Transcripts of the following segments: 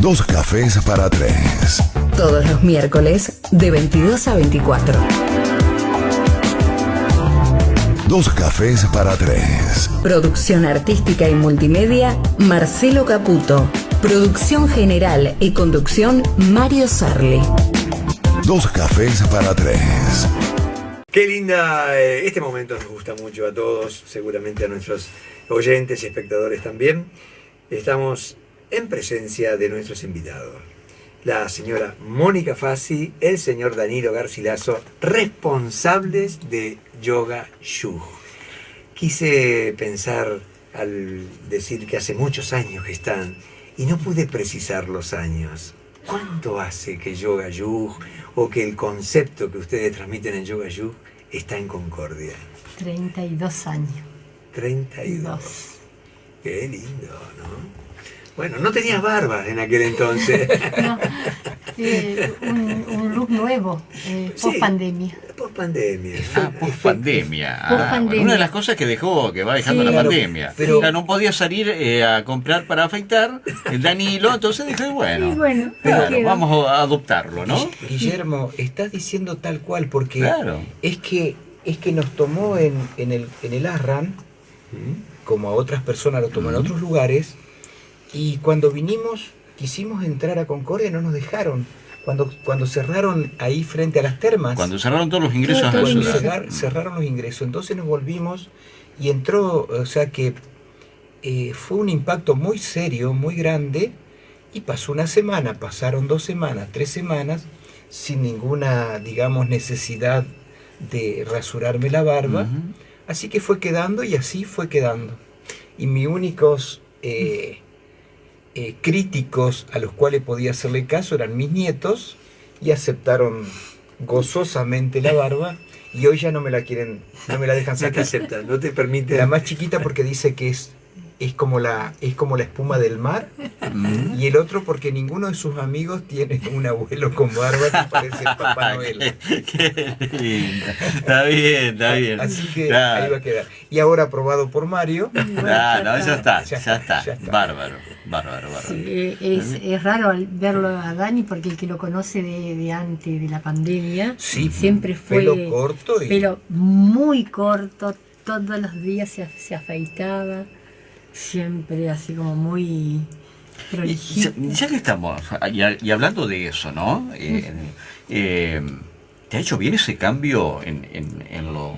Dos cafés para tres. Todos los miércoles de 22 a 24. Dos cafés para tres. Producción artística y multimedia, Marcelo Caputo. Producción general y conducción, Mario Sarli. Dos cafés para tres. Qué linda, este momento nos gusta mucho a todos, seguramente a nuestros oyentes y espectadores también. Estamos en presencia de nuestros invitados. La señora Mónica Fassi, el señor Danilo Garcilaso, responsables de Yoga Yug. Quise pensar al decir que hace muchos años que están y no pude precisar los años. ¿Cuánto hace que Yoga Yug o que el concepto que ustedes transmiten en Yoga Yug está en Concordia? 32 años. 32. Qué lindo, ¿no? Bueno, no tenías barbas en aquel entonces. No, un look nuevo, post pandemia. Post pandemia. Post pandemia. Post-pandemia. Una de las cosas que va dejando Sí, la claro, pandemia. pero- O sea, no podía salir a comprar para afeitar el Danilo, entonces dije, bueno, Y bueno, claro, quedó. vamos a adoptarlo, ¿no? Guillermo, estás diciendo tal cual, porque Claro. es que nos tomó en el ASRAN, como a otras personas lo toman en otros lugares, y cuando vinimos, quisimos entrar a Concordia, no nos dejaron. Cuando cerraron ahí frente a las termas, Cuando cerraron todos los ingresos a la cuando ciudad. cerraron los ingresos, entonces nos volvimos y entró, o sea que fue un impacto muy serio, muy grande, y pasó una semana, pasaron 2 semanas, 3 semanas, sin ninguna, digamos, necesidad de rasurarme la barba, Ujú. así que fue quedando y así fue quedando. Y mis únicos críticos a los cuales podía hacerle caso eran mis nietos, y aceptaron gozosamente la barba, y hoy ya no me la dejan No te sacar. aceptan, no te permiten. La más chiquita porque dice que es como la espuma del mar, Mm. y el otro porque ninguno de sus amigos tiene un abuelo con barba que parece el Papá Noel. Qué lindo. Está bien. Así que Claro. ahí va a quedar. Y ahora aprobado por Mario. No, ya está. Ya está. Bárbaro. Sí, es raro verlo a Dani porque el que lo conoce de antes de la pandemia Sí, siempre fue pelo corto y pelo muy corto, todos los días se afeitaba, siempre así como muy Y prolijito. ya que estamos, y hablando de eso, ¿no? ¿Te ha hecho bien ese cambio en lo...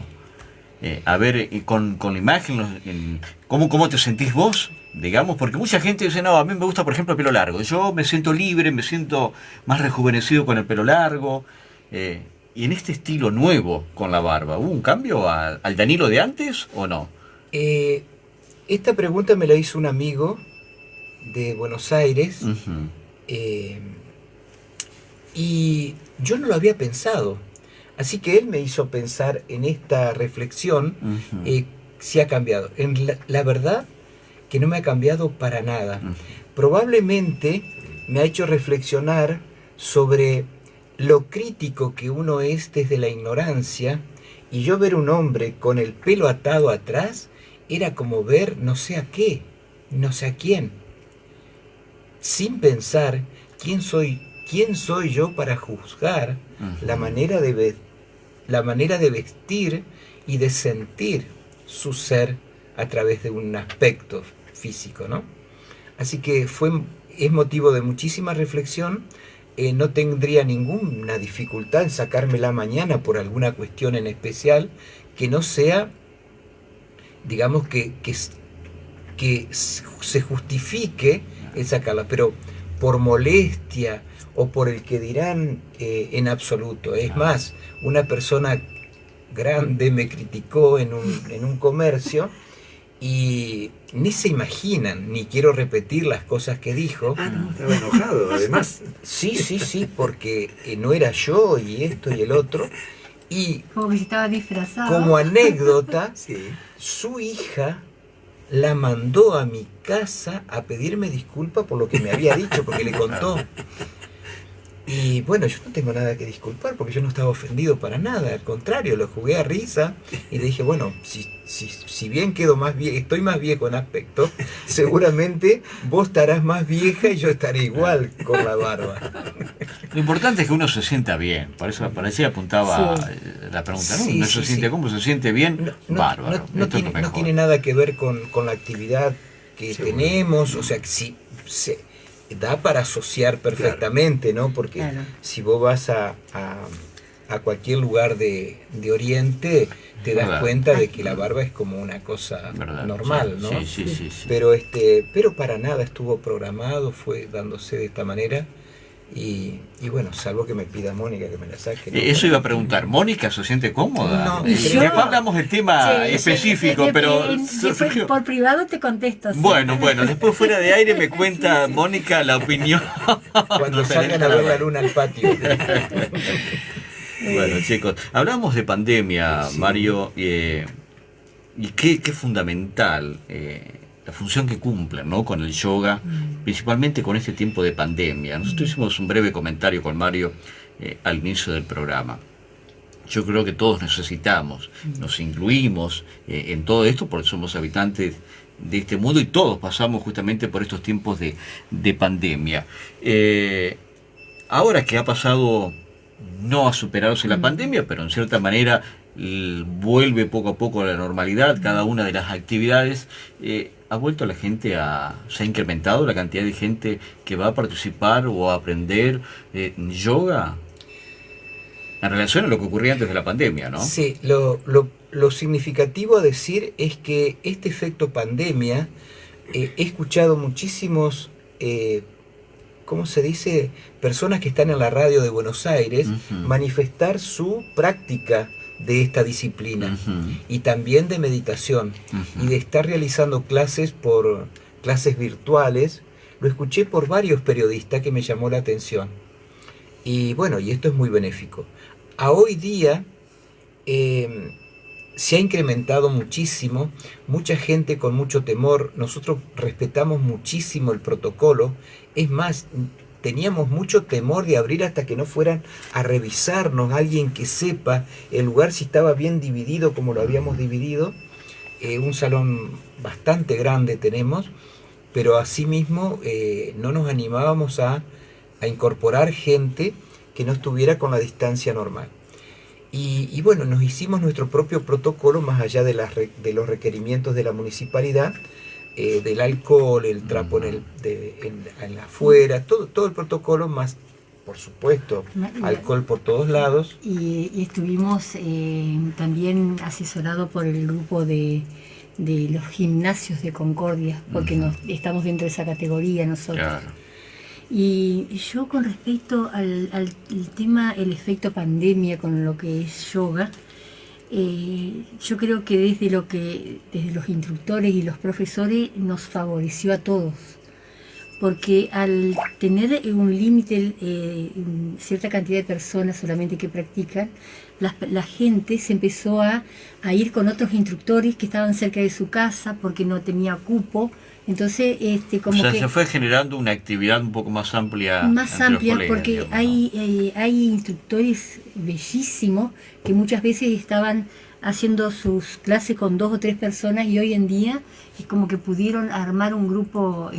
a ver, con la imagen, ¿cómo te sentís vos? Digamos, porque mucha gente dice, no, a mí me gusta, por ejemplo, el pelo largo. Yo me siento libre, me siento más rejuvenecido con el pelo largo. Y en este estilo nuevo con la barba, ¿hubo un cambio al Danilo de antes o no? esta pregunta me la hizo un amigo de Buenos Aires, Ujú. y yo no lo había pensado. Así que él me hizo pensar en esta reflexión, Ujú. si ha cambiado. La verdad que no me ha cambiado para nada. Ujú. Probablemente me ha hecho reflexionar sobre lo crítico que uno es desde la ignorancia, y yo ver un hombre con el pelo atado atrás era como ver no sé a qué, no sé a quién, sin pensar quién soy yo para juzgar Ujú. la manera de vestir y de sentir su ser a través de un aspecto físico, ¿no? Así que es motivo de muchísima reflexión. No tendría ninguna dificultad en sacármela mañana por alguna cuestión en especial que no sea, digamos, que se justifique el sacarla, pero por molestia o por el que dirán, en absoluto. Es más, una persona grande me criticó en un comercio, y ni se imaginan, ni quiero repetir las cosas que dijo. Ah, no, estaba enojado, además. Sí, porque no era yo y esto y el otro. Y Como que se estaba disfrazado. como anécdota, Sí. su hija la mandó a mi casa a pedirme disculpas por lo que me había dicho, porque le contó. Y bueno, yo no tengo nada que disculpar porque yo no estaba ofendido para nada, al contrario, lo jugué a risa y le dije, bueno, si bien quedo más viejo, estoy más viejo en aspecto, seguramente vos estarás más vieja y yo estaré igual con la barba. Lo importante es que uno se sienta bien, por eso apuntaba Sí. la pregunta, ¿no? Sí, Uno sí, se siente sí. ¿cómo se siente bien? Bárbaro, No esto es lo no mejor. tiene nada que ver con la actividad que Seguro. tenemos, o sea, que sí, se da para asociar perfectamente, ¿no? Porque Claro. si vos vas a cualquier lugar de Oriente, te das Verdad. cuenta de que la barba es como una cosa ¿Verdad? normal, Sí, ¿no? sí. Pero para nada estuvo programado, fue dándose de esta manera. Y bueno, salvo que me pida Mónica que me la saque. ¿no? Eso iba a preguntar, ¿Mónica se siente cómoda? No, yo- Después hablamos del tema Sí, específico, pero... después surgió. por privado te contesto. sí. Bueno, después fuera de aire me cuenta Sí. Mónica la opinión. Cuando salgan a ver la luna al patio. Bueno, chicos, hablamos de pandemia, Sí. Mario, y qué fundamental la función que cumplen, ¿no? Con el yoga, principalmente con este tiempo de pandemia. Nosotros hicimos un breve comentario con Mario al inicio del programa. Yo creo que todos necesitamos, nos incluimos en todo esto porque somos habitantes de este mundo y todos pasamos justamente por estos tiempos de pandemia. Ahora que ha pasado, no ha superarse la pandemia, pero en cierta manera vuelve poco a poco a la normalidad cada una de las actividades, ha vuelto la gente se ha incrementado la cantidad de gente que va a participar o a aprender yoga en relación a lo que ocurría antes de la pandemia, ¿no? Sí, lo significativo a decir es que este efecto pandemia, he escuchado muchísimos, ¿cómo se dice? Personas que están en la radio de Buenos Aires Ujú. manifestar su práctica de esta disciplina Ujú. y también de meditación Ujú. y de estar realizando clases virtuales. Lo escuché por varios periodistas que me llamó la atención. Y bueno, y esto es muy benéfico. A hoy día se ha incrementado muchísimo, mucha gente con mucho temor, nosotros respetamos muchísimo el protocolo, es más, teníamos mucho temor de abrir hasta que no fueran a revisarnos alguien que sepa el lugar si estaba bien dividido como lo habíamos dividido. Un salón bastante grande tenemos, pero asimismo no nos animábamos a incorporar gente que no estuviera con la distancia normal. Y bueno, nos hicimos nuestro propio protocolo más allá de los requerimientos de la municipalidad, del alcohol, el trapo en afuera, todo el protocolo, más por supuesto alcohol por todos lados. Y estuvimos también asesorados por el grupo de los gimnasios de Concordia, porque estamos dentro de esa categoría nosotros. Claro. Y yo con respecto al tema, el efecto pandemia con lo que es yoga, yo creo que desde los instructores y los profesores nos favoreció a todos, porque al tener un límite, cierta cantidad de personas solamente que practican, la gente se empezó a ir con otros instructores que estaban cerca de su casa porque no tenía cupo. Entonces, como o sea, que se fue generando una actividad un poco más amplia. más entre los amplia, colegas, porque digamos, ¿no? hay instructores bellísimos que muchas veces estaban haciendo sus clases con 2 o 3 personas y hoy en día es como que pudieron armar un grupo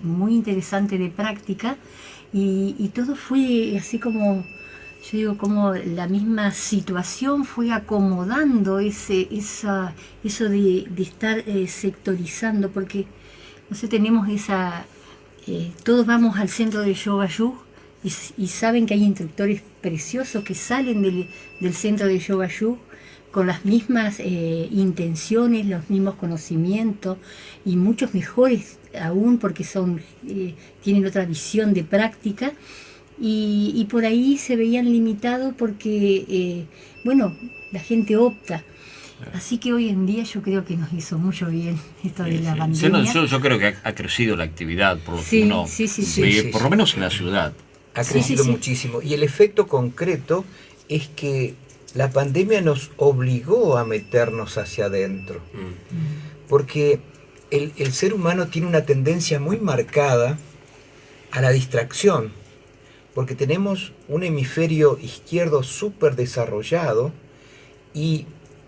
muy interesante de práctica y todo fue así como, yo digo, como la misma situación fue acomodando eso de estar sectorizando, porque no sé, tenemos todos vamos al centro de Yoga Yug y saben que hay instructores preciosos que salen del centro de Yoga Yug con las mismas intenciones, los mismos conocimientos y muchos mejores aún porque tienen otra visión de práctica y por ahí se veían limitados porque, la gente opta. Así que hoy en día yo creo que nos hizo mucho bien esto de la pandemia. Yo creo que ha crecido la actividad, por lo Sí, que uno sí, sí, sí. ve, Sí, sí, por lo menos en la ciudad. Ha Sí, crecido sí, sí. muchísimo. Y el efecto concreto es que la pandemia nos obligó a meternos hacia adentro. Porque el ser humano tiene una tendencia muy marcada a la distracción. porque tenemos un hemisferio izquierdo súper desarrollado y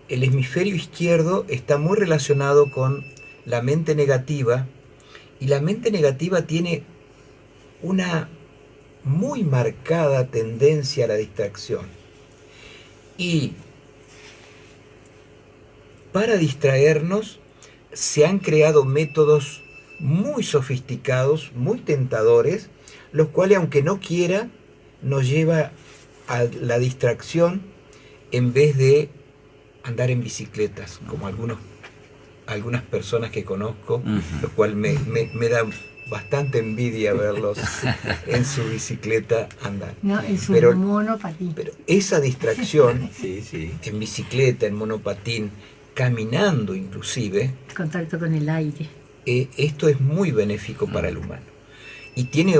el hemisferio izquierdo está muy relacionado con la mente negativa, y la mente negativa tiene una muy marcada tendencia a la distracción. Y para distraernos se han creado métodos muy sofisticados, muy tentadores, los cuales, aunque no quiera, nos lleva a la distracción en vez de andar en bicicletas, como algunas personas que conozco, lo cual me da bastante envidia verlos en su bicicleta andar. No, en su monopatín. Pero esa distracción Sí. en bicicleta, en monopatín, caminando inclusive, Contacto con el aire. esto es muy benéfico para el humano. Y tiene,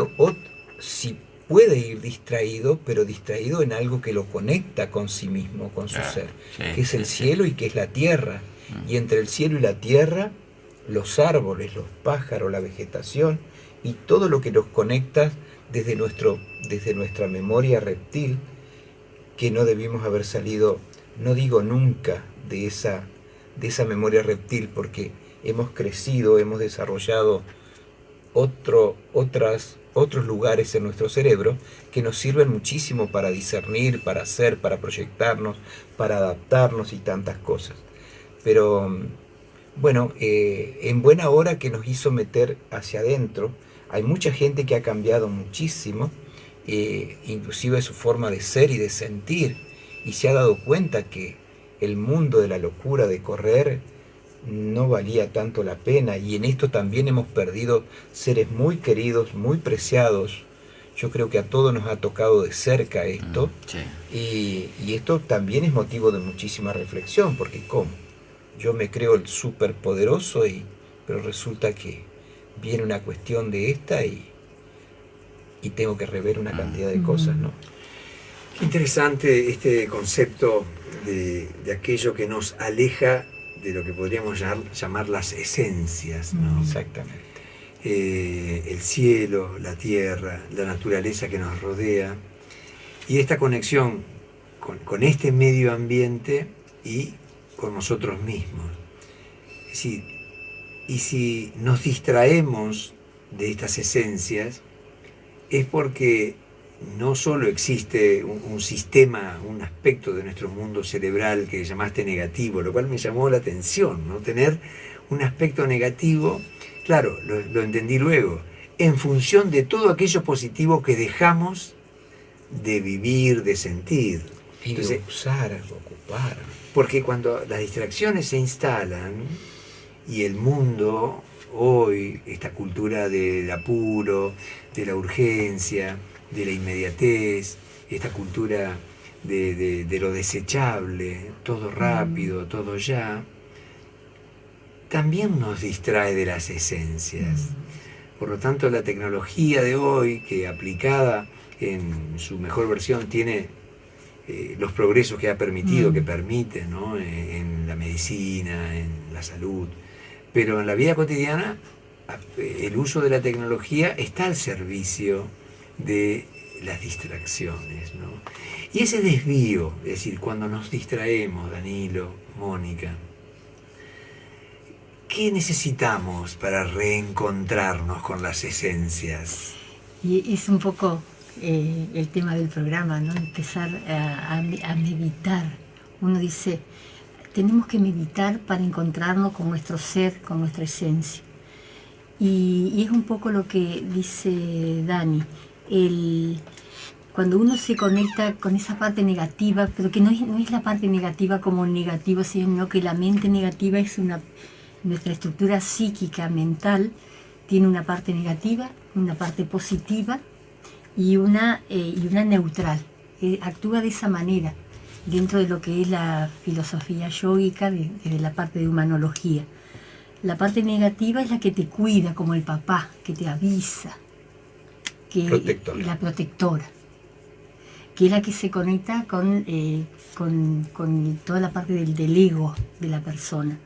si puede ir distraído, pero distraído en algo que lo conecta con sí mismo, con su ser, que es el cielo y que es la tierra. Y entre el cielo y la tierra, los árboles, los pájaros, la vegetación y todo lo que nos conecta desde nuestra memoria reptil, que no debimos haber salido, no digo nunca, de esa memoria reptil, porque hemos crecido, hemos desarrollado otros lugares en nuestro cerebro que nos sirven muchísimo para discernir, para hacer, para proyectarnos, para adaptarnos y tantas cosas. Pero bueno, en buena hora que nos hizo meter hacia adentro, hay mucha gente que ha cambiado muchísimo, inclusive su forma de ser y de sentir, y se ha dado cuenta que el mundo de la locura de correr no valía tanto la pena, y en esto también hemos perdido seres muy queridos, muy preciados. Yo creo que a todos nos ha tocado de cerca esto, y esto también es motivo de muchísima reflexión, porque ¿cómo? Yo me creo el superpoderoso, pero resulta que viene una cuestión de esta y tengo que rever una cantidad de cosas, ¿no? Qué interesante este concepto de aquello que nos aleja de lo que podríamos llamar las esencias, ¿no? Exactamente. El cielo, la tierra, la naturaleza que nos rodea, y esta conexión con este medio ambiente y con nosotros mismos. Es decir, y si nos distraemos de estas esencias, es porque no solo existe un sistema, un aspecto de nuestro mundo cerebral que llamaste negativo, lo cual me llamó la atención, ¿no? Tener un aspecto negativo, claro, lo entendí luego, en función de todo aquello positivo que dejamos de vivir, de sentir. Y Entonces, de usar, ocupar. porque cuando las distracciones se instalan y el mundo hoy, esta cultura del apuro, de la urgencia, de la inmediatez, esta cultura de lo desechable, todo rápido, todo ya, también nos distrae de las esencias. Por lo tanto, la tecnología de hoy, que aplicada en su mejor versión tiene los progresos que ha permitido, que permite, ¿no? En la medicina, en la salud, pero en la vida cotidiana el uso de la tecnología está al servicio de las distracciones, ¿no? Y ese desvío, es decir, cuando nos distraemos, Danilo, Mónica, ¿qué necesitamos para reencontrarnos con las esencias? Y es un poco el tema del programa, ¿no? Empezar a meditar. Uno dice, tenemos que meditar para encontrarnos con nuestro ser, con nuestra esencia. Y es un poco lo que dice Dani. Cuando uno se conecta con esa parte negativa, pero que no es la parte negativa como negativo, sino que la mente negativa es nuestra estructura psíquica, mental, tiene una parte negativa, una parte positiva y una neutral. Actúa de esa manera dentro de lo que es la filosofía yógica, desde la parte de humanología. La parte negativa es la que te cuida, como el papá, que te avisa, la protectora, que es la que se conecta con toda la parte del ego de la persona.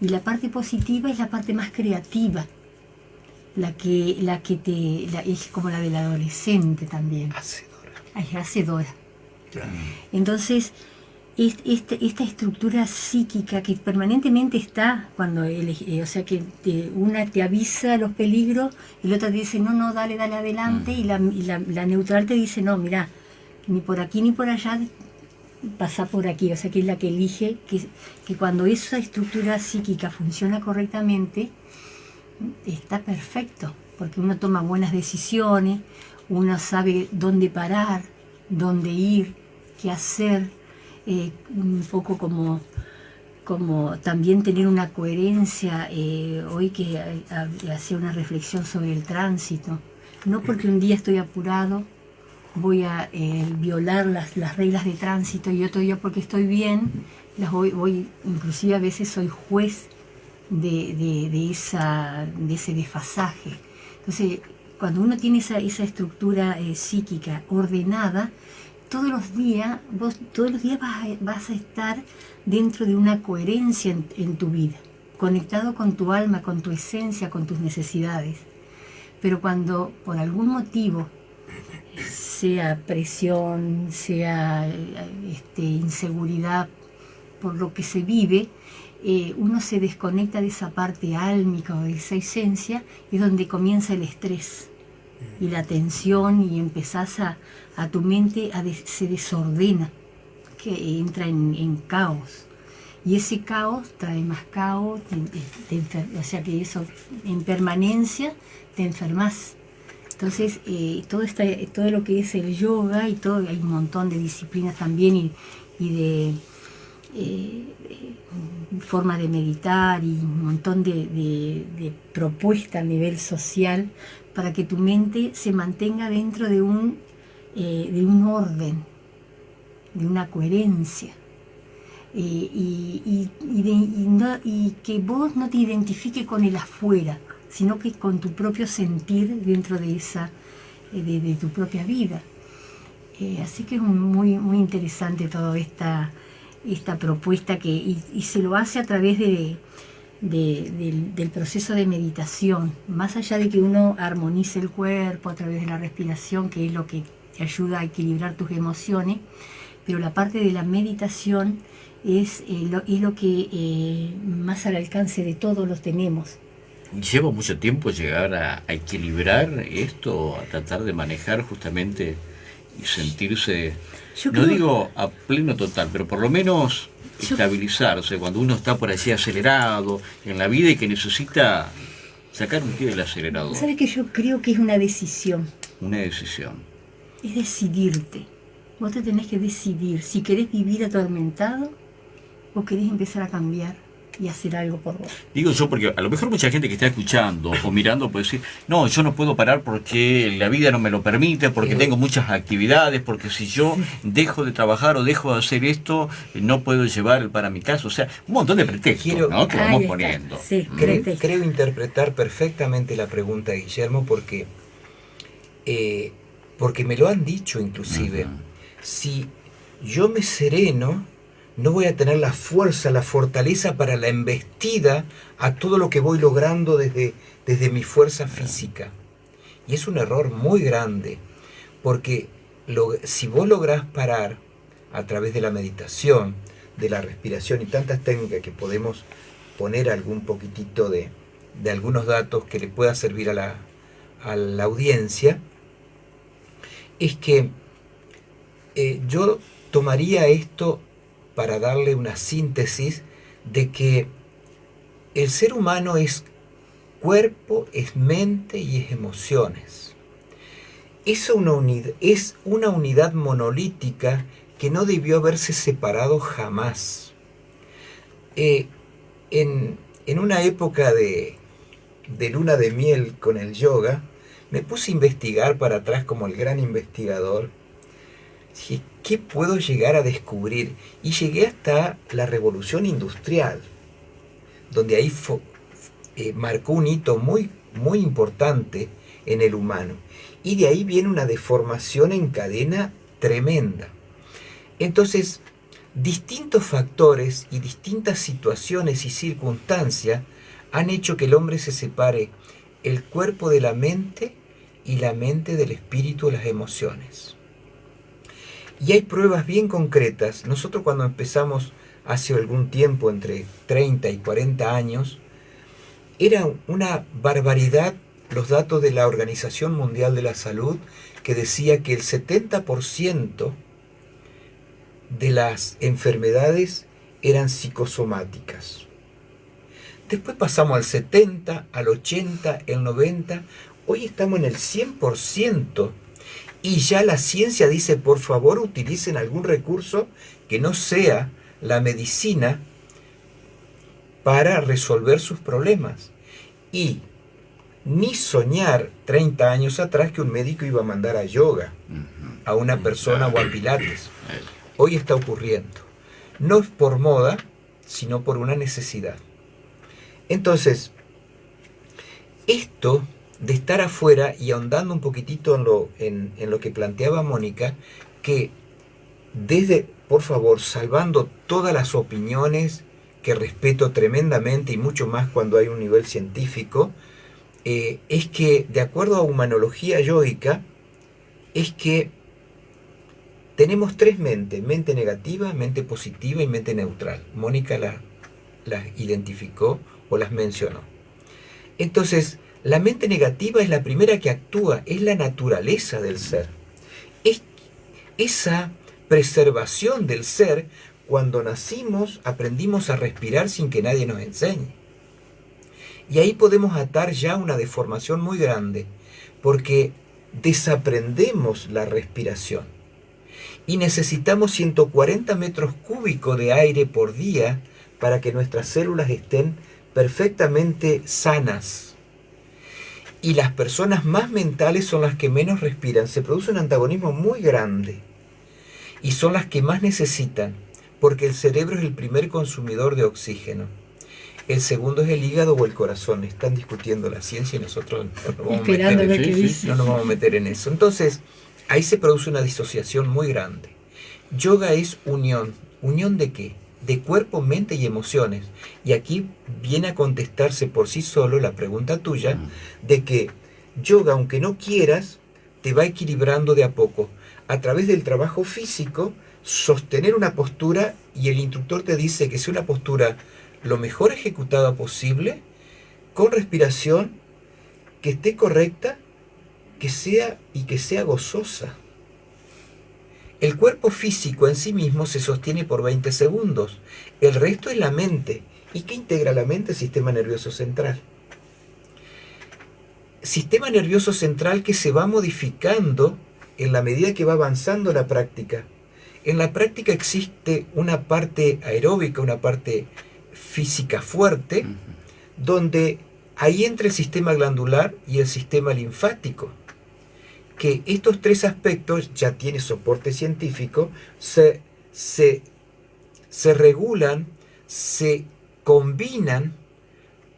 Y la parte positiva es la parte más creativa, es como la del adolescente también. Es hacedora. Claro. Entonces, esta estructura psíquica que permanentemente está cuando o sea que una te avisa los peligros y la otra te dice no, dale adelante, y la neutral te dice no, mira, ni por aquí ni por allá, pasa por aquí. O sea que es la que elige, que cuando esa estructura psíquica funciona correctamente, está perfecto, porque uno toma buenas decisiones, uno sabe dónde parar, dónde ir, qué hacer, un poco como también tener una coherencia. Hoy que hacía una reflexión sobre el tránsito, no porque un día estoy apurado voy a violar las reglas de tránsito, y otro día porque estoy bien las voy inclusive a veces soy juez de ese desfasaje. Entonces, cuando uno tiene esa estructura psíquica ordenada, todos los días vas a estar dentro de una coherencia en tu vida, conectado con tu alma, con tu esencia, con tus necesidades. Pero cuando por algún motivo, sea presión, sea inseguridad por lo que se vive, uno se desconecta de esa parte álmica o de esa esencia, es donde comienza el estrés y la tensión, y empezás a tu mente se desordena, que entra en caos, y ese caos trae más caos, o sea que eso en permanencia te enfermas. Entonces todo lo que es el yoga y todo, hay un montón de disciplinas también y de forma de meditar y un montón de propuestas a nivel social para que tu mente se mantenga dentro de un orden, de una coherencia, y que vos no te identifiques con el afuera, sino que con tu propio sentir dentro de de tu propia vida. Así que es muy, muy interesante toda esta propuesta y se lo hace a través del proceso de meditación, más allá de que uno armonice el cuerpo a través de la respiración, que es lo que te ayuda a equilibrar tus emociones, pero la parte de la meditación es lo que más al alcance de todos los tenemos. ¿Lleva mucho tiempo llegar a equilibrar esto, a tratar de manejar justamente y sentirse, no digo a pleno total, pero por lo menos estabilizarse cuando uno está por allí acelerado en la vida y que necesita sacar un pie del acelerador? ¿Sabes que yo creo que es una decisión? Una decisión. Es decidirte. Vos te tenés que decidir si querés vivir atormentado o querés empezar a cambiar y hacer algo por vos. Digo yo porque a lo mejor mucha gente que está escuchando o mirando puede decir, no, yo no puedo parar porque la vida no me lo permite, porque tengo muchas actividades, porque si yo dejo de trabajar o dejo de hacer esto, no puedo llevar para mi casa. O sea, un montón de pretextos, ¿no?, que vamos poniendo. Sí, creo interpretar perfectamente la pregunta de Guillermo porque me lo han dicho inclusive. Si yo me sereno, no voy a tener la fuerza, la fortaleza para la embestida a todo lo que voy logrando desde mi fuerza física. Y es un error muy grande, porque si vos lográs parar a través de la meditación, de la respiración y tantas técnicas que podemos poner algún poquitito de algunos datos que le pueda servir a la audiencia, es que yo tomaría esto para darle una síntesis de que el ser humano es cuerpo, es mente y es emociones. Es una unidad monolítica que no debió haberse separado jamás. En una época de luna de miel con el yoga, me puse a investigar para atrás como el gran investigador. Dije, ¿qué puedo llegar a descubrir? Y llegué hasta la revolución industrial, donde ahí marcó un hito muy, muy importante en el humano. Y de ahí viene una deformación en cadena tremenda. Entonces, distintos factores y distintas situaciones y circunstancias han hecho que el hombre se separe el cuerpo de la mente y la mente del espíritu, las emociones. Y hay pruebas bien concretas. Nosotros cuando empezamos hace algún tiempo, entre 30 y 40 años, era una barbaridad los datos de la Organización Mundial de la Salud, que decía que el 70% de las enfermedades eran psicosomáticas. Después pasamos al 70, al 80, el 90, hoy estamos en el 100%. Y ya la ciencia dice, por favor, utilicen algún recurso que no sea la medicina para resolver sus problemas. Y ni soñar 30 años atrás que un médico iba a mandar a yoga a una persona o a pilates. Hoy está ocurriendo. No es por moda, sino por una necesidad. Entonces, esto de estar afuera y ahondando un poquitito en lo que planteaba Mónica, que por favor, salvando todas las opiniones que respeto tremendamente y mucho más cuando hay un nivel científico, es que de acuerdo a humanología yógica, es que tenemos tres mentes: mente negativa, mente positiva y mente neutral. Mónica las identificó o las mencionó. Entonces, la mente negativa es la primera que actúa, es la naturaleza del ser. Es esa preservación del ser. Cuando nacimos, aprendimos a respirar sin que nadie nos enseñe. Y ahí podemos atar ya una deformación muy grande, porque desaprendemos la respiración. Y necesitamos 140 metros cúbicos de aire por día para que nuestras células estén perfectamente sanas. Y las personas más mentales son las que menos respiran. Se produce un antagonismo muy grande. Y son las que más necesitan, porque el cerebro es el primer consumidor de oxígeno. El segundo es el hígado o el corazón. Están discutiendo la ciencia y nosotros no nos vamos a meter en eso. Entonces, ahí se produce una disociación muy grande. Yoga es unión. ¿Unión de qué? De cuerpo, mente y emociones. Y aquí viene a contestarse por sí solo la pregunta tuya, de que yoga, aunque no quieras, te va equilibrando de a poco. A través del trabajo físico, sostener una postura, y el instructor te dice que sea una postura lo mejor ejecutada posible, con respiración, que esté correcta, que sea gozosa. El cuerpo físico en sí mismo se sostiene por 20 segundos. El resto es la mente. ¿Y qué integra la mente? El sistema nervioso central. Sistema nervioso central que se va modificando en la medida que va avanzando la práctica. En la práctica existe una parte aeróbica, una parte física fuerte, donde ahí entra el sistema glandular y el sistema linfático, que estos tres aspectos ya tiene soporte científico, se regulan, se combinan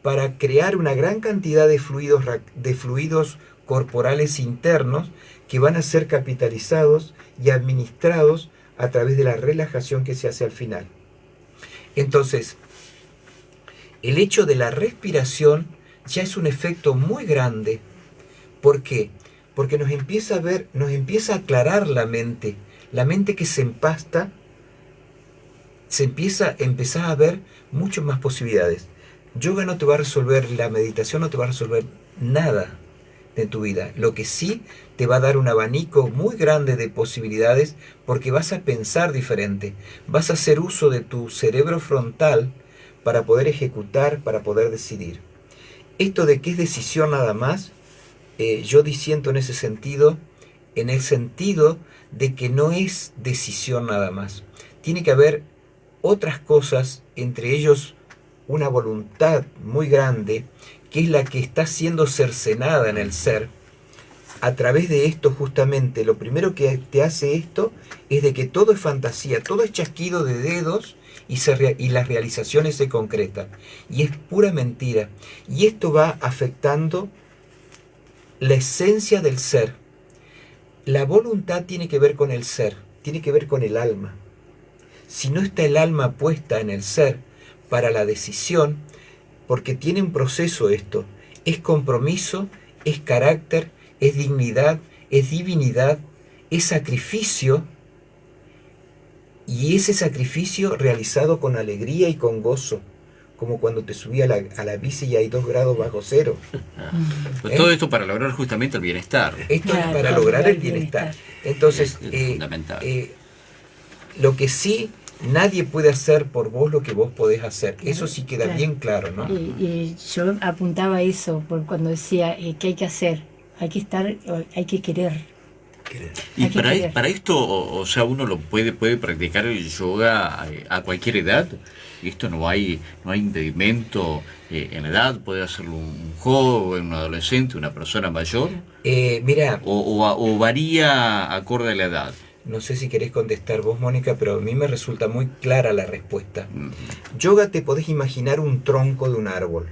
para crear una gran cantidad de fluidos corporales internos que van a ser capitalizados y administrados a través de la relajación que se hace al final. Entonces, el hecho de la respiración ya es un efecto muy grande. ¿Por qué? Porque nos empieza a aclarar la mente que se empasta, empezás a ver muchas más posibilidades. Yoga no te va a resolver, la meditación no te va a resolver nada de tu vida. Lo que sí te va a dar un abanico muy grande de posibilidades, porque vas a pensar diferente, vas a hacer uso de tu cerebro frontal para poder ejecutar, para poder decidir. Esto de que es decisión nada más, yo disiento en ese sentido, en el sentido de que no es decisión nada más. Tiene que haber otras cosas, entre ellos una voluntad muy grande, que es la que está siendo cercenada en el ser. A través de esto, justamente, lo primero que te hace esto es de que todo es fantasía, todo es chasquido de dedos y las realizaciones se concretan. Y es pura mentira. Y esto va afectando la esencia del ser. La voluntad tiene que ver con el ser, tiene que ver con el alma. Si no está el alma puesta en el ser para la decisión, porque tiene un proceso esto, es compromiso, es carácter, es dignidad, es divinidad, es sacrificio, y ese sacrificio realizado con alegría y con gozo, como cuando te subí a la bici y hay 2 grados bajo cero. Pues todo esto para lograr justamente el bienestar. Esto Claro, es para lograr el bienestar. Entonces, Es fundamental. lo que sí, nadie puede hacer por vos lo que vos podés hacer. Eso sí queda Claro. bien claro, ¿no? Yo apuntaba eso cuando decía que hay que hacer, hay que estar, hay que querer. Y Hay que querer. para esto, o sea, uno lo puede practicar el yoga a cualquier edad. Esto no hay impedimento en la edad. Puede hacerlo un joven, un adolescente, una persona mayor. Mira, O varía acorde a la edad. no sé si querés contestar vos, Mónica, pero a mí me resulta muy clara la respuesta. Yoga te podés imaginar un tronco de un árbol,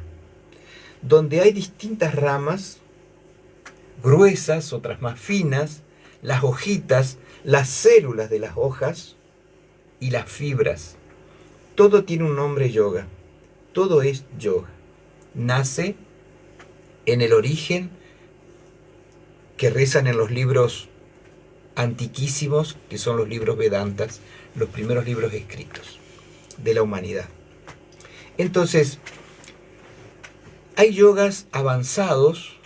donde hay distintas ramas, gruesas, otras más finas, las hojitas, las células de las hojas y las fibras. Todo tiene un nombre yoga. Todo es yoga. Nace en el origen que rezan en los libros antiquísimos, que son los libros Vedantas, los primeros libros escritos de la humanidad. Entonces, hay yogas avanzados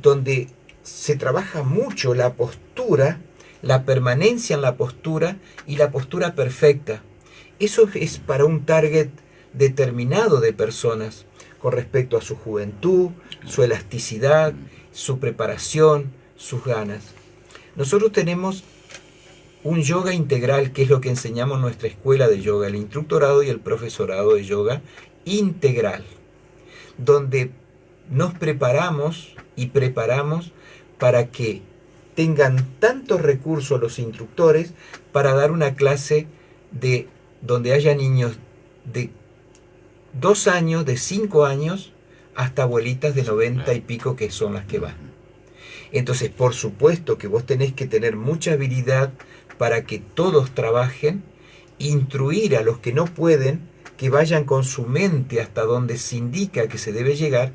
donde se trabaja mucho la postura, la permanencia en la postura y la postura perfecta. Eso es para un target determinado de personas con respecto a su juventud, su elasticidad, su preparación, sus ganas. Nosotros tenemos un yoga integral, que es lo que enseñamos en nuestra escuela de yoga, el instructorado y el profesorado de yoga integral, donde nos preparamos y preparamos para que tengan tantos recursos los instructores para dar una clase de donde haya niños de 2 años, de 5 años, hasta abuelitas de 90 y pico, que son las que van. Entonces, por supuesto que vos tenés que tener mucha habilidad para que todos trabajen, instruir a los que no pueden, que vayan con su mente hasta donde se indica que se debe llegar,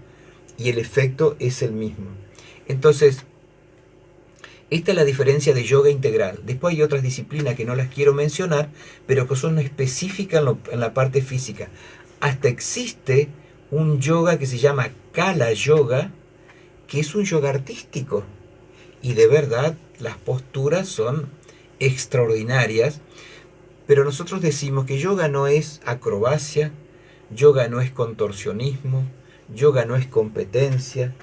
y el efecto es el mismo. Entonces, esta es la diferencia de yoga integral. Después hay otras disciplinas que no las quiero mencionar, pero que son específicas en la parte física. Hasta existe un yoga que se llama Kala Yoga, que es un yoga artístico. Y de verdad, las posturas son extraordinarias. Pero nosotros decimos que yoga no es acrobacia, yoga no es contorsionismo, yoga no es competencia,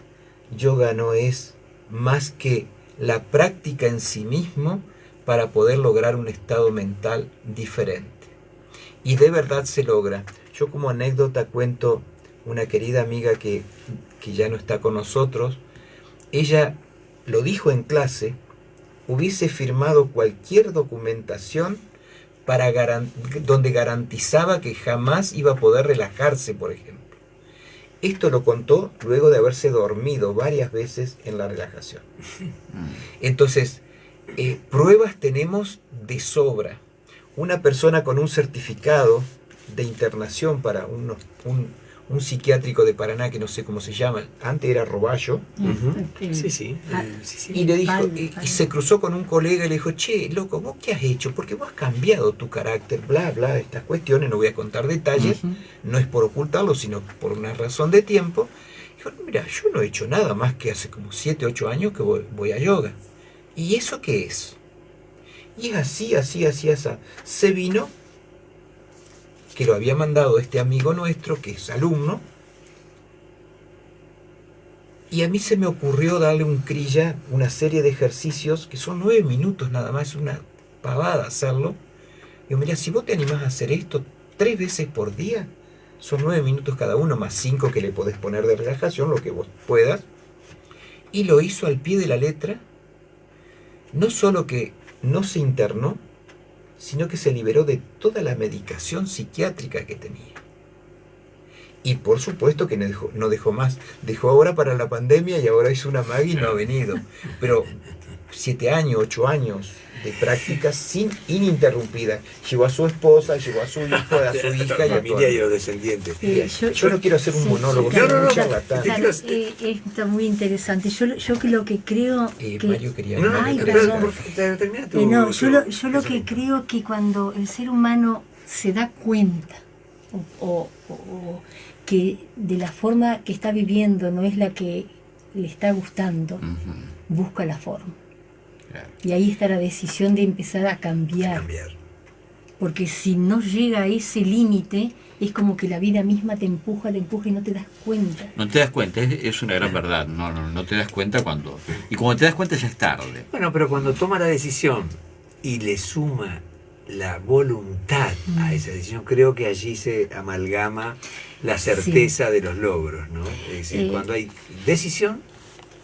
yoga no es más que la práctica en sí mismo para poder lograr un estado mental diferente. Y de verdad se logra. Yo como anécdota cuento una querida amiga que ya no está con nosotros. Ella lo dijo en clase, hubiese firmado cualquier documentación donde garantizaba que jamás iba a poder relajarse, por ejemplo. Esto lo contó luego de haberse dormido varias veces en la relajación. Entonces, pruebas tenemos de sobra. Una persona con un certificado de internación para un psiquiátrico de Paraná, que no sé cómo se llama, antes era Roballo, Sí. y le dijo, Palme. y se cruzó con un colega y le dijo, che, loco, ¿vos qué has hecho? Porque vos has cambiado tu carácter, bla, bla, estas cuestiones, no voy a contar detalles, no es por ocultarlo, sino por una razón de tiempo. Dijo, mira, yo no he hecho nada más que hace como 7, 8 años que voy a yoga. ¿Y eso qué es? Y es así. Se vino, que lo había mandado este amigo nuestro, que es alumno, y a mí se me ocurrió darle un crilla, una serie de ejercicios, que son 9 minutos nada más, es una pavada hacerlo. Digo, mira, si vos te animás a hacer esto 3 veces por día, son 9 minutos cada uno, más 5 que le podés poner de relajación, lo que vos puedas. Y lo hizo al pie de la letra. No solo que no se internó, sino que se liberó de toda la medicación psiquiátrica que tenía. Y por supuesto que no dejó más. Dejó ahora para la pandemia y ahora hizo una magia y no ha venido. Pero 7 años, 8 años, de prácticas ininterrumpidas. Llevó a su esposa, llevó a su hijo, a su hija y a familia y todo. los descendientes. Yo no quiero hacer un monólogo, No, no, soy no, un no. charlatán. Claro, está muy interesante. Yo que lo que creo que Mario quería... No, no, Ay, pero perdón. termina tu... no, yo lo que pensamiento. creo que cuando el ser humano se da cuenta o que de la forma que está viviendo no es la que le está gustando, busca la forma. Claro. Y ahí está la decisión de empezar a cambiar. Porque si no llega a ese límite, es como que la vida misma te empuja y no te das cuenta. No te das cuenta, es una gran verdad. No te das cuenta cuando... Y cuando te das cuenta ya es tarde. Bueno, pero cuando toma la decisión y le suma la voluntad a esa decisión, creo que allí se amalgama la certeza de los logros, ¿no? Es decir, cuando hay decisión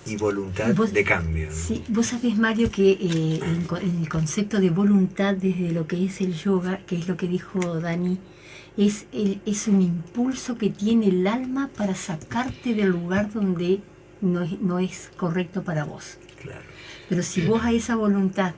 y voluntad de cambio, ¿no? Sí, vos sabés, Mario, que en el concepto de voluntad desde lo que es el yoga, que es lo que dijo Dani, es un impulso que tiene el alma para sacarte del lugar donde no es correcto para vos. Claro. Pero si vos a esa voluntad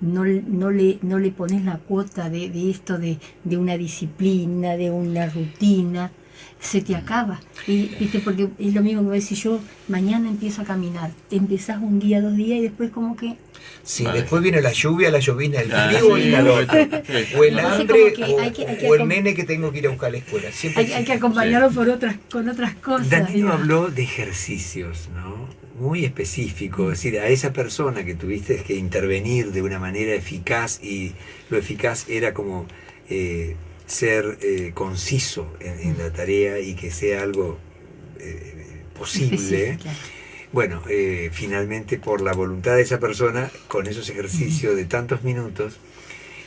no le pones la cuota de esto, de una disciplina, de una rutina, se te acaba. ¿Viste? Porque es lo mismo que si yo mañana empiezo a caminar, te empezás un día, 2 días y después como que... Sí, Vale. después viene la lluvia, la llovina, el Ah, frío sí, y el calor. O el Entonces, hambre, como que hay que o el nene que tengo que ir a buscar a la escuela. Siempre Hay que acompañarlo con otras cosas. Danilo digo. habló de ejercicios, ¿no? Muy específicos, es decir, a esa persona que tuviste que intervenir de una manera eficaz, y lo eficaz era como ser conciso en la tarea y que sea algo posible. Específica. Bueno, finalmente por la voluntad de esa persona, con esos ejercicios de tantos minutos,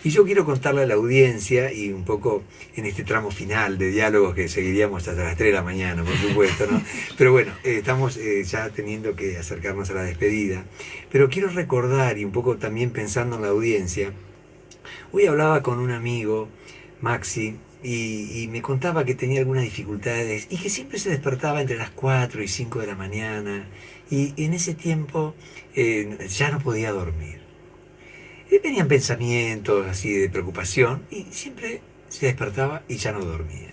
y yo quiero contarle a la audiencia, y un poco en este tramo final de diálogos que seguiríamos hasta las 3 de la mañana, por supuesto, ¿no? Pero bueno, estamos ya teniendo que acercarnos a la despedida. Pero quiero recordar, y un poco también pensando en la audiencia, hoy hablaba con un amigo, Maxi, y me contaba que tenía algunas dificultades y que siempre se despertaba entre las 4 y 5 de la mañana, y en ese tiempo ya no podía dormir. Venían pensamientos así de preocupación y siempre se despertaba y ya no dormía.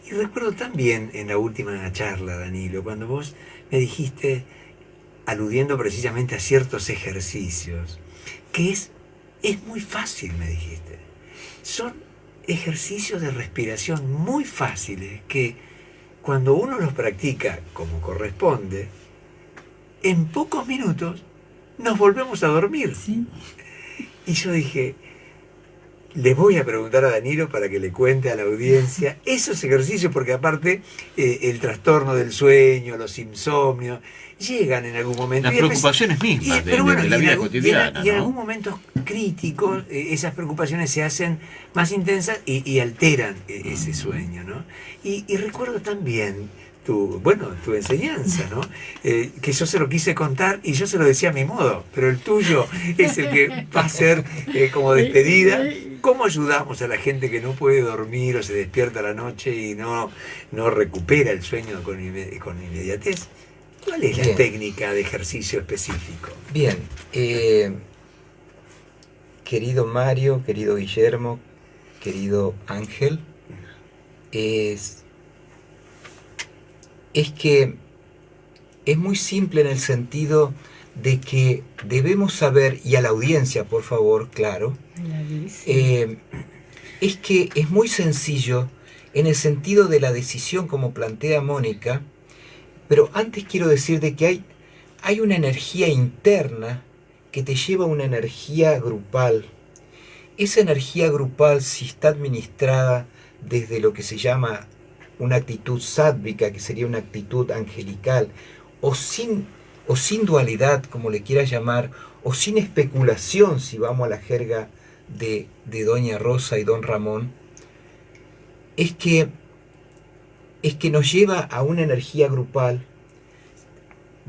Y recuerdo también en la última charla, Danilo, cuando vos me dijiste, aludiendo precisamente a ciertos ejercicios, que es muy fácil, me dijiste. Son ejercicios de respiración muy fáciles que cuando uno los practica como corresponde, en pocos minutos nos volvemos a dormir. Sí. Y yo dije, le voy a preguntar a Danilo para que le cuente a la audiencia esos ejercicios, porque aparte el trastorno del sueño, los insomnios, llegan en algún momento. Las preocupaciones mismas de la vida cotidiana, y en ¿no? algún momento críticos, esas preocupaciones se hacen más intensas y alteran ese sueño, ¿no? Y recuerdo también tu enseñanza, ¿no? Que yo se lo quise contar y yo se lo decía a mi modo, pero el tuyo es el que va a ser como despedida. ¿Cómo ayudamos a la gente que no puede dormir o se despierta a la noche y no recupera el sueño con inmediatez? ¿Cuál es la técnica de ejercicio específico? Bien, querido Mario, querido Guillermo, querido Ángel, es que es muy simple en el sentido de que debemos saber, y a la audiencia, por favor, claro, es que es muy sencillo en el sentido de la decisión, como plantea Mónica, pero antes quiero decir de que hay una energía interna que te lleva a una energía grupal. Esa energía grupal, si está administrada desde lo que se llama una actitud sádvica, que sería una actitud angelical, o sin dualidad, como le quieras llamar, o sin especulación, si vamos a la jerga de Doña Rosa y Don Ramón, es que nos lleva a una energía grupal.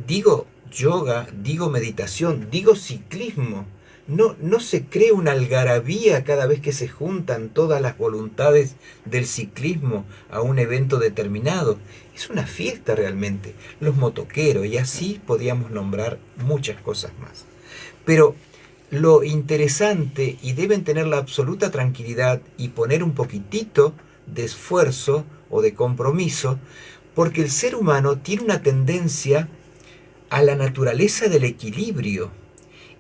Digo yoga, digo meditación, digo ciclismo. No se crea una algarabía cada vez que se juntan todas las voluntades del ciclismo a un evento determinado. Es una fiesta realmente. Los motoqueros, y así podíamos nombrar muchas cosas más. Pero lo interesante, y deben tener la absoluta tranquilidad y poner un poquitito de esfuerzo o de compromiso, porque el ser humano tiene una tendencia a la naturaleza del equilibrio.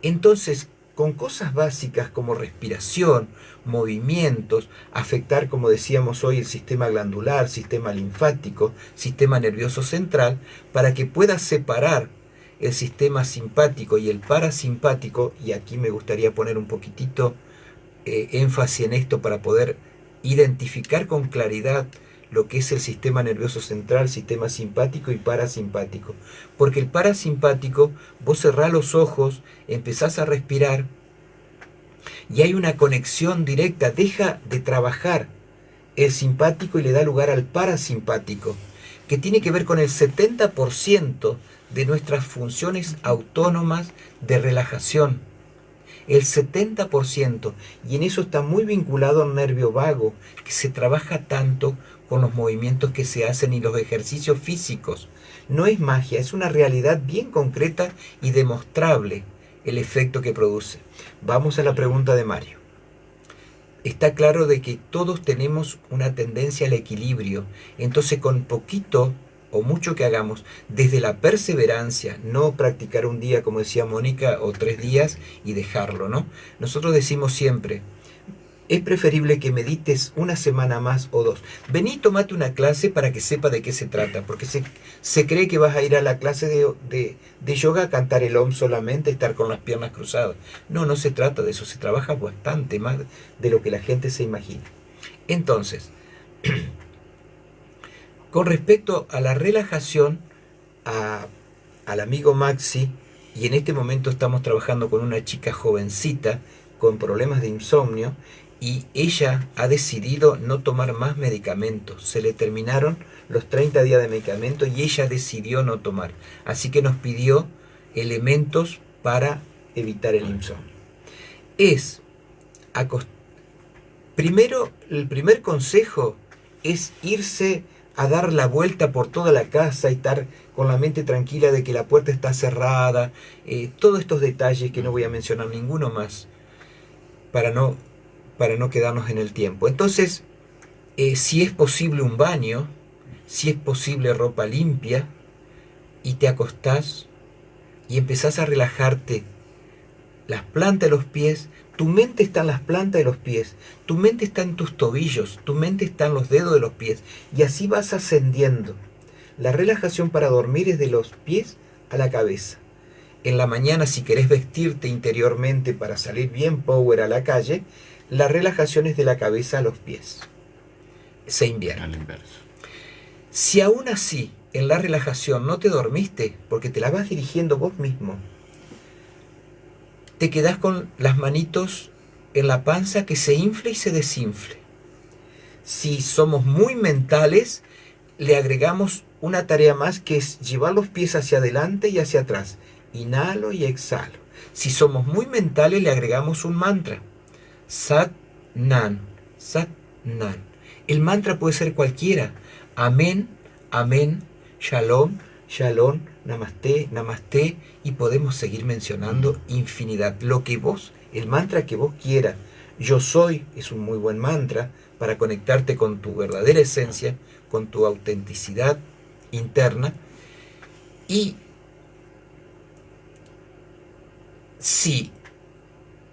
Entonces, con cosas básicas como respiración, movimientos, afectar, como decíamos hoy, el sistema glandular, sistema linfático, sistema nervioso central, para que pueda separar el sistema simpático y el parasimpático, y aquí me gustaría poner un poquitito énfasis en esto para poder identificar con claridad lo que es el sistema nervioso central, sistema simpático y parasimpático. Porque el parasimpático, vos cerrás los ojos, empezás a respirar y hay una conexión directa, deja de trabajar el simpático y le da lugar al parasimpático, que tiene que ver con el 70% de nuestras funciones autónomas de relajación. El 70%, y en eso está muy vinculado al nervio vago, que se trabaja tanto con los movimientos que se hacen y los ejercicios físicos. No es magia, es una realidad bien concreta y demostrable el efecto que produce. Vamos a la pregunta de Mario. Está claro de que todos tenemos una tendencia al equilibrio, entonces con poquito o mucho que hagamos, desde la perseverancia, no practicar un día, como decía Mónica, o 3 días y dejarlo, ¿no? Nosotros decimos siempre, es preferible que medites una semana más o 2. Vení, tomate una clase para que sepa de qué se trata, porque se cree que vas a ir a la clase de yoga a cantar el Om solamente, estar con las piernas cruzadas. No, no se trata de eso, se trabaja bastante más de lo que la gente se imagina. Entonces, con respecto a la relajación, al amigo Maxi, y en este momento estamos trabajando con una chica jovencita con problemas de insomnio, y ella ha decidido no tomar más medicamentos. Se le terminaron los 30 días de medicamento y ella decidió no tomar. Así que nos pidió elementos para evitar el insomnio. Primero, el primer consejo es irse a dar la vuelta por toda la casa y estar con la mente tranquila de que la puerta está cerrada, todos estos detalles que no voy a mencionar ninguno más para no quedarnos en el tiempo. Entonces, si es posible un baño, si es posible ropa limpia, y te acostás y empezás a relajarte las plantas de los pies. Tu mente está en las plantas de los pies, tu mente está en tus tobillos, tu mente está en los dedos de los pies, y así vas ascendiendo. La relajación para dormir es de los pies a la cabeza. En la mañana, si querés vestirte interiormente para salir bien power a la calle, la relajación es de la cabeza a los pies. Se invierte. Al inverso. Si aún así en la relajación no te dormiste, porque te la vas dirigiendo vos mismo, te quedás con las manitos en la panza que se infle y se desinfle. Si somos muy mentales, le agregamos una tarea más, que es llevar los pies hacia adelante y hacia atrás. Inhalo y exhalo. Si somos muy mentales, le agregamos un mantra. Sat Nan, Sat Nan. El mantra puede ser cualquiera. Amén, amén, shalom, shalom, namaste, namaste, y podemos seguir mencionando infinidad. Lo que vos, el mantra que vos quieras. Yo soy es un muy buen mantra para conectarte con tu verdadera esencia, con tu autenticidad interna. Y si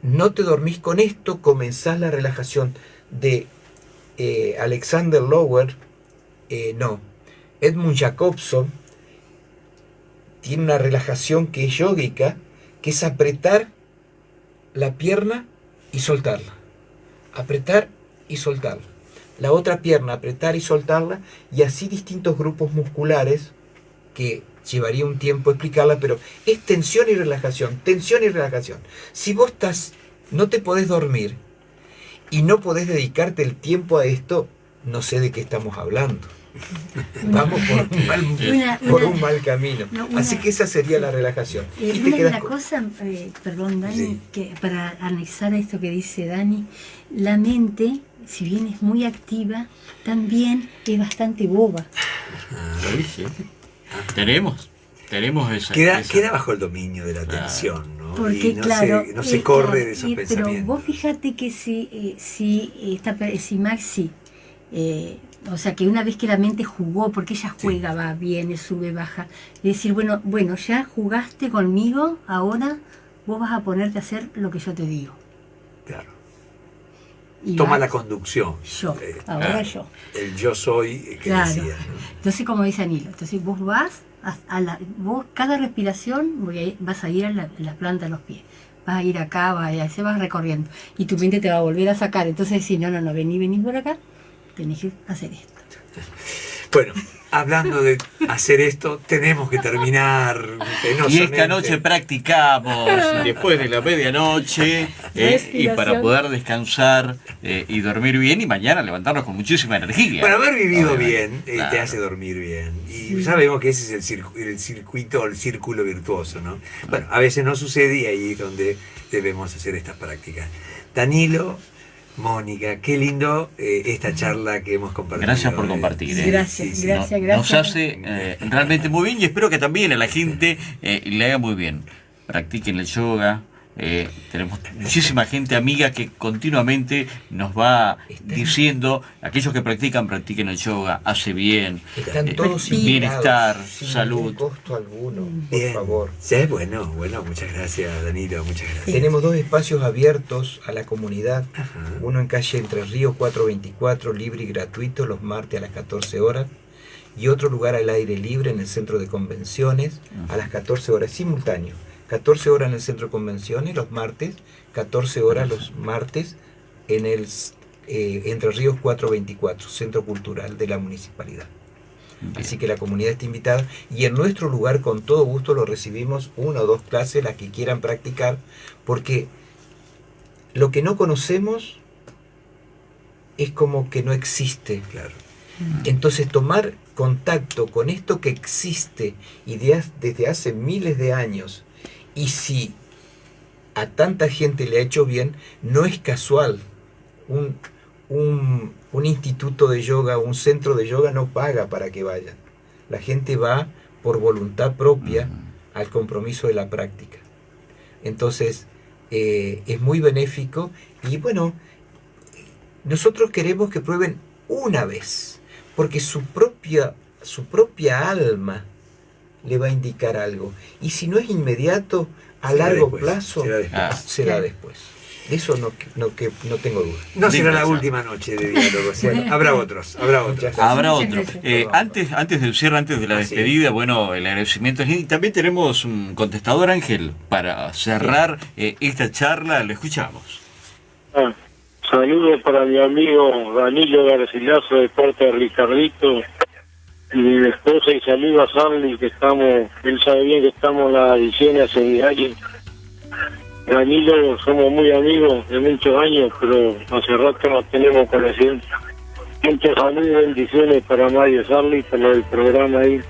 no te dormís con esto, comenzás la relajación de Alexander Lower, Edmund Jacobson tiene una relajación que es yógica, que es apretar la pierna y soltarla. Apretar y soltarla. La otra pierna, apretar y soltarla, y así distintos grupos musculares que llevaría un tiempo explicarla, pero es tensión y relajación, tensión y relajación. Si vos no te podés dormir y no podés dedicarte el tiempo a esto, no sé de qué estamos hablando. Vamos por un mal camino. Así que esa sería la relajación. Y te quedas una cosa, perdón Dani, sí, que para anexar a esto que dice Dani, la mente, si bien es muy activa, también es bastante boba. Sí. Tenemos. Tenemos esa... Queda bajo el dominio de la atención, ¿no? Porque Y no claro, no se corre claro, de esos pero pensamientos. vos fíjate que si Maxi, o sea, que una vez que la mente jugó, porque ella juega, va, viene, sube, baja, y decir, bueno, ya jugaste conmigo, ahora vos vas a ponerte a hacer lo que yo te digo. Claro. Y Toma va la conducción. yo, ahora yo. El yo soy que Claro. decía, ¿no? Entonces, como dice Anilo, entonces vos vas vos cada respiración vas a ir a la planta de los pies. Vas a ir acá, se vas recorriendo. Y tu mente te va a volver a sacar. Entonces decís, no, vení por acá, tenés que hacer esto. Bueno, hablando de hacer esto, tenemos que terminar penosamente. Y esta noche practicamos después de la medianoche y para poder descansar y dormir bien y mañana levantarnos con muchísima energía. Bueno, haber vivido Obviamente, bien claro. te hace dormir bien. Y sabemos que ese es el circuito, el círculo virtuoso, ¿no? Bueno, a veces no sucede y ahí es donde debemos hacer estas prácticas. Danilo, Mónica, qué lindo esta charla que hemos compartido. Gracias por compartir. Gracias. Nos hace realmente muy bien y espero que también a la gente le haga muy bien. Practiquen el yoga. Tenemos muchísima gente amiga que continuamente nos va diciendo, aquellos que practiquen el yoga, hace bien, Están todos bienestar, invitados, sin salud. ningún costo alguno, por Bien. favor. Sí, bueno, muchas gracias, Danilo, muchas gracias. Tenemos 2 espacios abiertos a la comunidad, Ajá. uno en calle Entre Ríos 424, libre y gratuito, los martes a las 14 horas, y otro lugar al aire libre en el centro de convenciones a las 14 horas, simultáneo. 14 horas en el centro de convenciones los martes, 14 horas los martes en el Entre Ríos 424, Centro Cultural de la Municipalidad. Así que la comunidad está invitada y en nuestro lugar con todo gusto lo recibimos 1 o 2 clases, las que quieran practicar, porque lo que no conocemos es como que no existe. Claro. Entonces tomar contacto con esto que existe y desde hace miles de años, y si a tanta gente le ha hecho bien, no es casual. Un instituto de yoga, un centro de yoga no paga para que vayan. La gente va por voluntad propia al compromiso de la práctica. Entonces, es muy benéfico y bueno, nosotros queremos que prueben una vez, porque su propia alma le va a indicar algo. Y si no es inmediato, a Será largo después, plazo, será después. será después. De eso no tengo duda. No será la Gracias. última noche de diálogo, bueno, habrá otros. Muchas Habrá Muchas otro. gracias. Antes del cierre, antes de la Así despedida, bueno, el agradecimiento. Y también tenemos un contestador, Ángel, para cerrar esta charla. Lo escuchamos. Saludos para mi amigo Danilo Garcilaso de parte de Ricardito y mi esposa, y saludos a Sarli, que él sabe bien que estamos en la edición hace 10 años. Danilo, somos muy amigos de muchos años, pero hace rato nos tenemos conexión. Muchas saludos y bendiciones para Mario Sarli, para el programa ahí.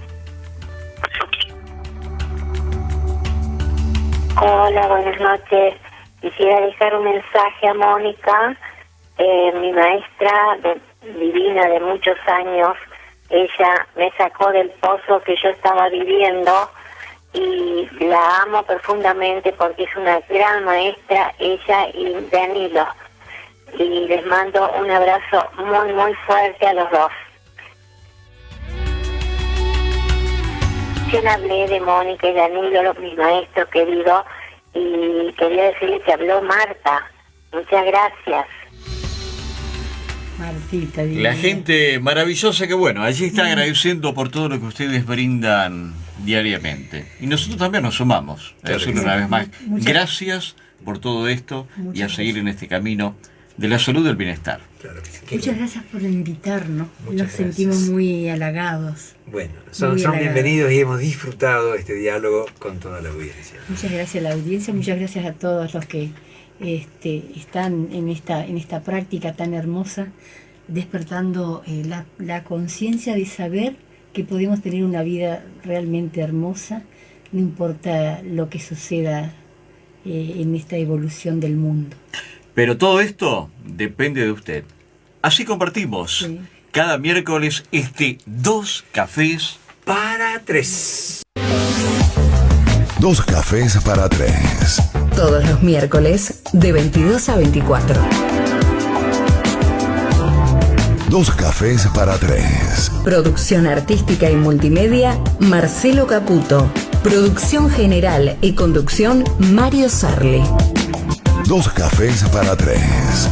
Hola, buenas noches. Quisiera dejar un mensaje a Mónica, mi maestra divina de muchos años. Ella me sacó del pozo que yo estaba viviendo y la amo profundamente porque es una gran maestra, ella y Danilo. Y les mando un abrazo muy, muy fuerte a los dos. Yo hablé de Mónica y Danilo, mis maestros queridos, y quería decirles que habló Marta. Muchas gracias. Martita, La divina. gente maravillosa que, bueno, allí está agradeciendo por todo lo que ustedes brindan diariamente. Y nosotros también nos sumamos. A decir una vez más, Muchas- gracias por todo esto y a Muchas seguir gracias. en este camino de la salud y del bienestar. Claro que sí. Muchas gracias por invitarnos. Muchas Nos sentimos gracias. muy halagados. Bueno, son Muy halagado. bienvenidos y hemos disfrutado este diálogo con toda la audiencia. Muchas gracias a la audiencia, muchas gracias a todos los que están en esta práctica tan hermosa, despertando la conciencia de saber que podemos tener una vida realmente hermosa, no importa lo que suceda en esta evolución del mundo. Pero todo esto depende de usted. Así compartimos Sí. cada miércoles 2 cafés Para 3. Dos cafés para tres. Todos los miércoles de 22 a 24. Dos cafés para tres. Producción artística y multimedia, Marcelo Caputo. Producción general y conducción, Mario Sarli. Dos cafés para tres.